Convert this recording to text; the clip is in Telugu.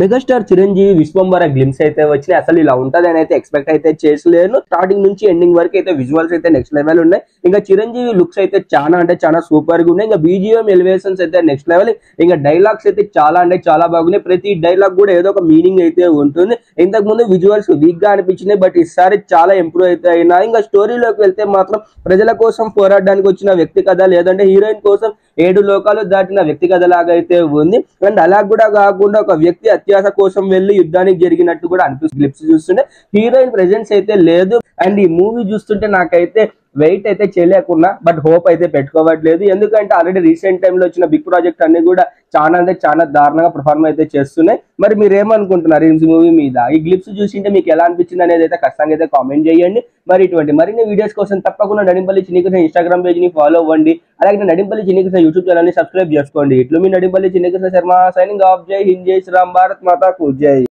మెగాస్టార్ చిరంజీవి విశ్వంబర గ్లిమ్స్ అయితే వచ్చినాయి. అసలు ఇలా ఉంటది అని అయితే ఎక్స్పెక్ట్ అయితే చేసలేను. స్టార్టింగ్ నుంచి ఎండింగ్ వరకు అయితే విజువల్స్ అయితే నెక్స్ట్ లెవెల్ ఉన్నాయి. ఇంకా చిరంజీవి లుక్స్ అయితే చాలా అంటే చాలా సూపర్ గా ఉన్నాయి. ఇంకా బీజిఎం ఎలివేషన్స్ అయితే నెక్స్ట్ లెవెల్. ఇంకా డైలాగ్స్ అయితే చాలా అంటే చాలా బాగున్నాయి. ప్రతి డైలాగ్ కూడా ఏదో ఒక మీనింగ్ అయితే ఉంటుంది. ఇంతకు ముందు విజువల్స్ వీక్ గా అనిపించినాయి, బట్ ఈసారి చాలా ఇంప్రూవ్ అయితే అయినా. ఇంకా స్టోరీలోకి వెళ్తే మాత్రం ప్రజల కోసం పోరాడడానికి వచ్చిన వ్యక్తి కథ, లేదంటే హీరోయిన్ కోసం 7 లోకాలు దాటిన వ్యక్తి కథ లాగా అయితే ఉంది. అండ్ అలా కూడా కాకుండా ఒక వ్యక్తి అత్యాశ కోసం వెళ్లి యుద్ధానికి జరిగినట్టు కూడా అనిపిస్తుంది. క్లిప్స్ చూస్తుంటే హీరోయిన్ ప్రెజెన్స్ అయితే లేదు. అండ్ ఈ మూవీ చూస్తుంటే నాకైతే వెయిట్ అయితే చేయలేకున్నా, బట్ హోప్ అయితే పెట్టుకోవట్లేదు. ఎందుకంటే ఆల్రెడీ రీసెంట్ టైంలో వచ్చిన బిగ్ ప్రాజెక్ట్ అన్ని కూడా చాలా అంటే చాలా దారుణంగా పర్ఫార్మ్ అయితే చేస్తున్నాయి. మరి మీరు ఏమనుకుంటున్నారు ఈ మూవీ మీద? ఈ గ్లిప్స్ చూసింటే మీకు ఎలా అనిపించింది అనేది అయితే ఖచ్చితంగా అయితే కామెంట్ చేయండి. మరి ఇటువంటి మరిన్ని వీడియోస్ కోసం తప్పకుండా నడింపల్లి చిన్ని కృష్ణ ఇన్స్టాగ్రామ్ పేజ్ ని ఫాలో అవ్వండి. అలాగే నడింపల్లి చిన్ని కృష్ణ యూట్యూబ్ ఛానల్ ని సబ్స్క్రైబ్ చేసుకోండి. ఇట్లు మీ నడింపల్లి చిన్ని కృష్ణ శర్మ సైనింగ్ ఆఫ్. జై హింద్, జై శ్రీరామ్, భారత్ మాతా కు జై.